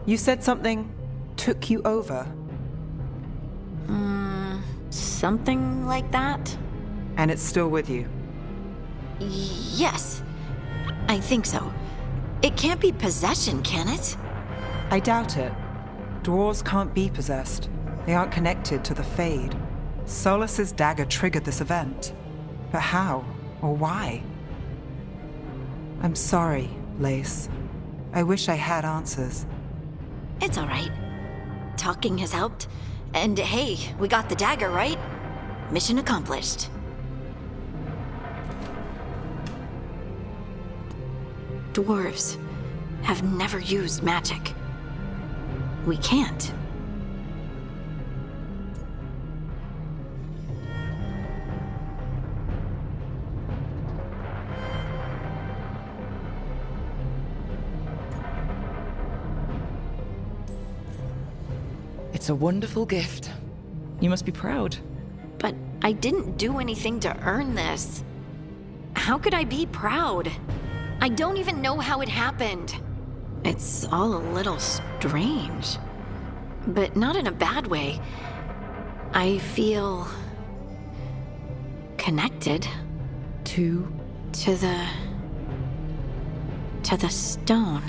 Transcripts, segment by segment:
You said something took you over. Something like that? And it's still with you. Yes. I think so. It can't be possession, can it? I doubt it. Dwarves can't be possessed. They aren't connected to the Fade. Solus's dagger triggered this event. But how? Or why? I'm sorry, Lace. I wish I had answers. It's all right. Talking has helped. And hey, we got the dagger, right? Mission accomplished. Dwarves have never used magic. We can't. It's a wonderful gift. You must be proud. But I didn't do anything to earn this. How could I be proud? I don't even know how it happened. It's all a little strange. But not in a bad way. I feel... connected. To the stone.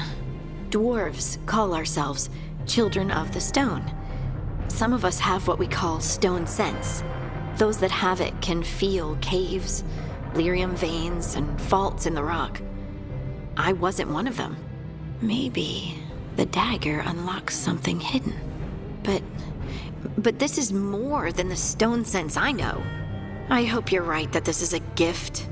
Dwarves call ourselves Children of the Stone. Some of us have what we call stone sense. Those that have it can feel caves, lyrium veins, and faults in the rock. I wasn't one of them. Maybe the dagger unlocks something hidden. But this is more than the stone sense I know. I hope you're right that this is a gift.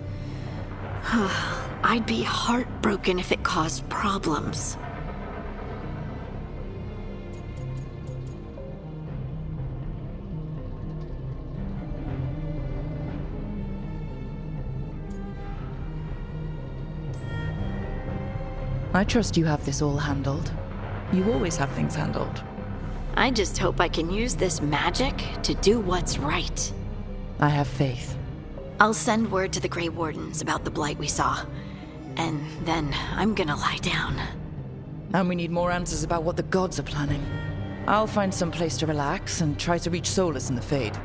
I'd be heartbroken if it caused problems. I trust you have this all handled. You always have things handled. I just hope I can use this magic to do what's right. I have faith. I'll send word to the Grey Wardens about the blight we saw. And then I'm gonna lie down. And we need more answers about what the gods are planning. I'll find some place to relax and try to reach Solus in the Fade.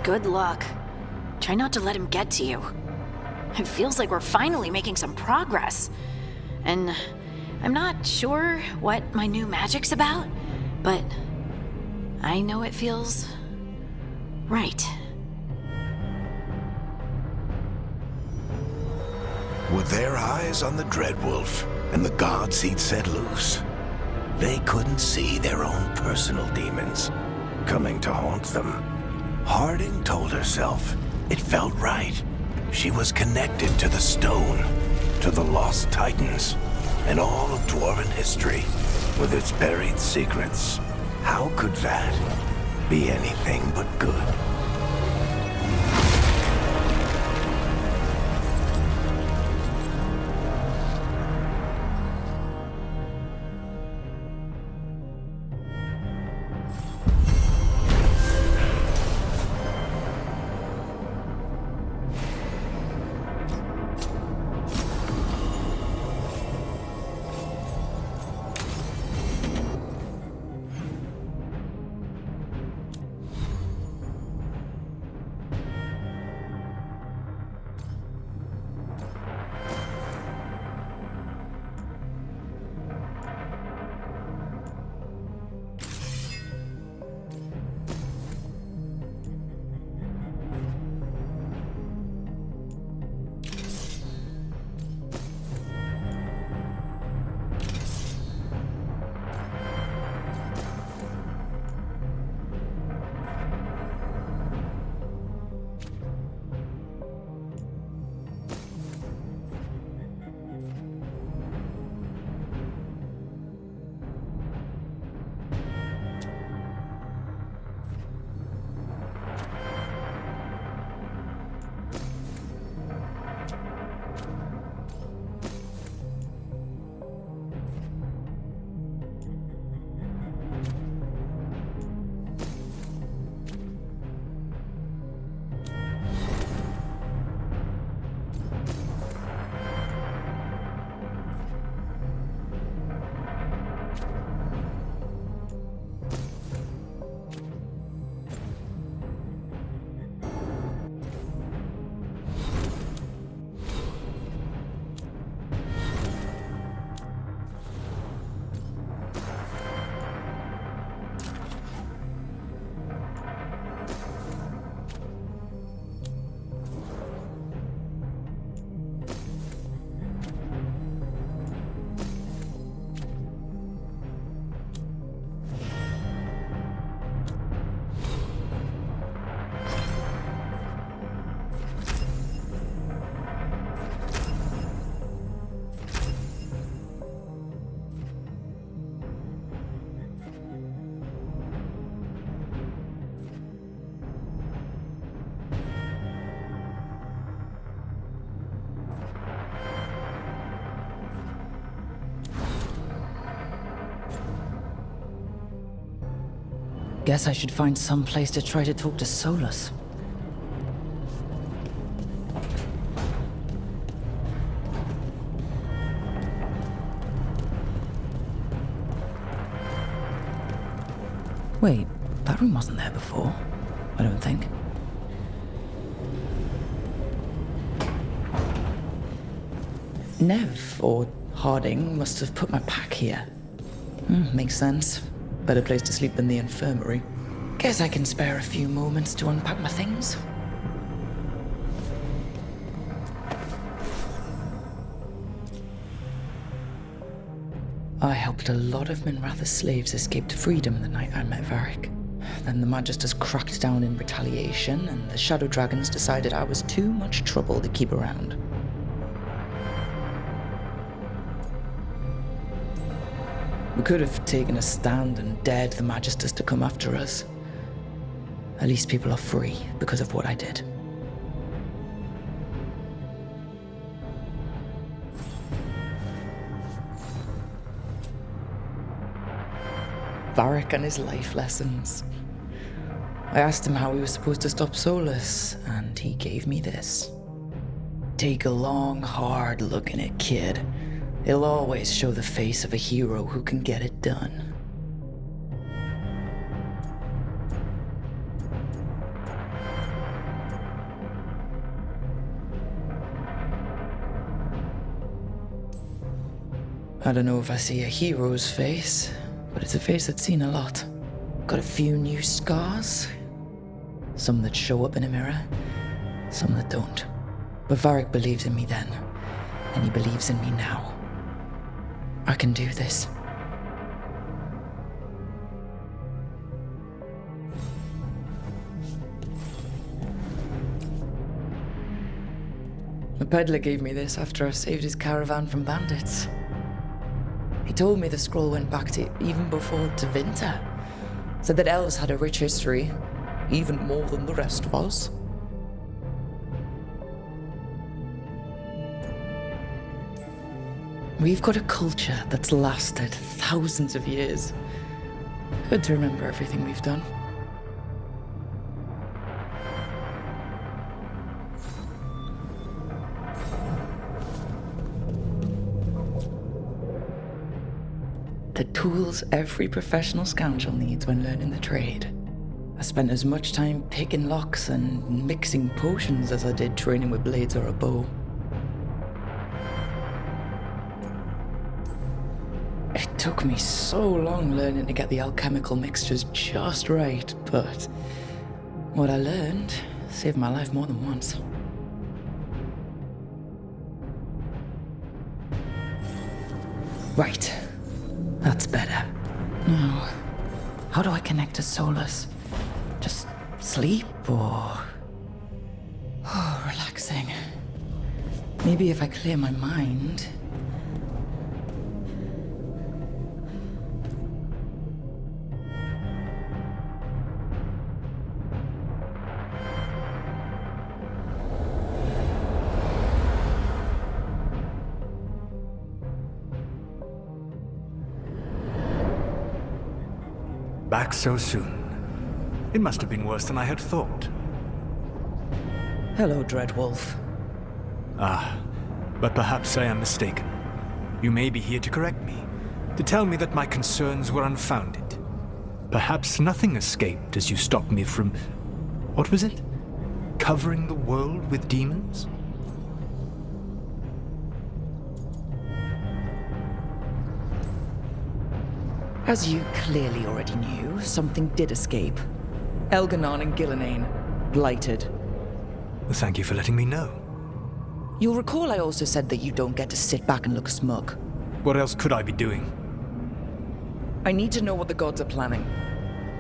Good luck. Try not to let him get to you. It feels like we're finally making some progress. And I'm not sure what my new magic's about, but I know it feels right. With their eyes on the Dreadwolf and the gods he'd set loose, they couldn't see their own personal demons coming to haunt them. Harding told herself it felt right. She was connected to the stone, to the lost titans, and all of Dwarven history with its buried secrets. How could that be anything but good? Guess I should find some place to try to talk to Solus. Wait, that room wasn't there before, I don't think. Nev, or Harding, must have put my pack here. Makes sense. Better place to sleep than the infirmary. Guess I can spare a few moments to unpack my things. I helped a lot of Minratha's slaves escape to freedom the night I met Varric. Then the Magisters cracked down in retaliation, and the Shadow Dragons decided I was too much trouble to keep around. We could have taken a stand and dared the Magisters to come after us. At least people are free because of what I did. Varric and his life lessons. I asked him how we were supposed to stop Solus, and he gave me this. Take a long, hard look at it, kid. It'll always show the face of a hero who can get it done. I don't know if I see a hero's face, but it's a face that's seen a lot. Got a few new scars. Some that show up in a mirror, some that don't. But Varric believed in me then, and he believes in me now. I can do this. The peddler gave me this after I saved his caravan from bandits. He told me the scroll went back to even before Tevinter. Said that elves had a rich history, even more than the rest of us. We've got a culture that's lasted thousands of years. Good to remember everything we've done. The tools every professional scoundrel needs when learning the trade. I spent as much time picking locks and mixing potions as I did training with blades or a bow. It took me so long learning to get the alchemical mixtures just right, but what I learned saved my life more than once. Right. That's better. Now, how do I connect to Solus? Just sleep or... Oh, relaxing. Maybe if I clear my mind... Back so soon. It must have been worse than I had thought. Hello, Dreadwolf. Ah, but perhaps I am mistaken. You may be here to correct me, to tell me that my concerns were unfounded. Perhaps nothing escaped as you stopped me from... what was it? Covering the world with demons? As you clearly already knew, something did escape. Elganon and Gillenane, blighted. Thank you for letting me know. You'll recall I also said that you don't get to sit back and look smug. What else could I be doing? I need to know what the gods are planning.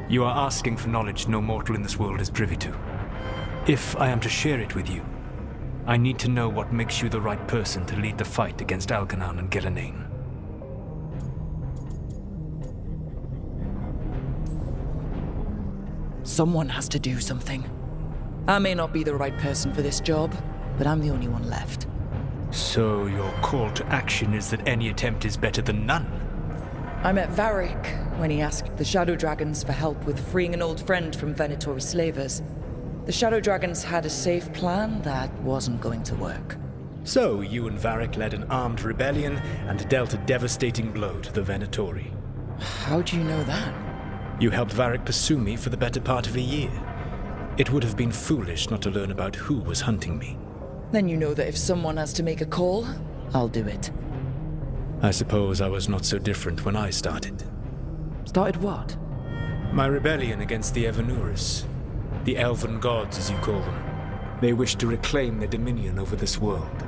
You are asking for knowledge no mortal in this world is privy to. If I am to share it with you, I need to know what makes you the right person to lead the fight against Elganon and Gillenane. Someone has to do something. I may not be the right person for this job, but I'm the only one left. So your call to action is that any attempt is better than none? I met Varric when he asked the Shadow Dragons for help with freeing an old friend from Venatori slavers. The Shadow Dragons had a safe plan that wasn't going to work. So, you and Varric led an armed rebellion and dealt a devastating blow to the Venatori. How do you know that? You helped Varric pursue me for the better part of a year. It would have been foolish not to learn about who was hunting me. Then you know that if someone has to make a call, I'll do it. I suppose I was not so different when I started. Started what? My rebellion against the Evanuris. The elven gods, as you call them. They wish to reclaim their dominion over this world.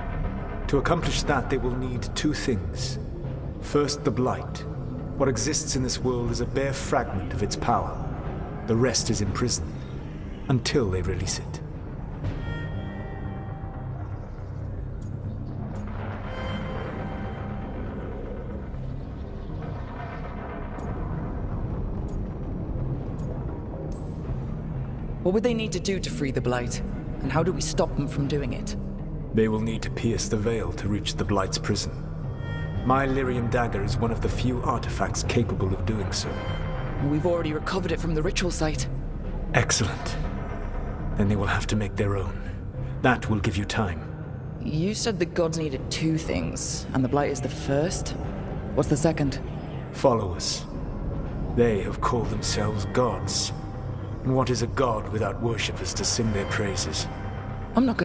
To accomplish that, they will need two things. First, the Blight. What exists in this world is a bare fragment of its power. The rest is imprisoned, until they release it. What would they need to do to free the Blight? And how do we stop them from doing it? They will need to pierce the veil to reach the Blight's prison. My Lyrium dagger is one of the few artifacts capable of doing so. We've already recovered it from the ritual site. Excellent. Then they will have to make their own. That will give you time. You said the gods needed two things, and the Blight is the first? What's the second? Followers. They have called themselves gods. And what is a god without worshippers to sing their praises? I'm not going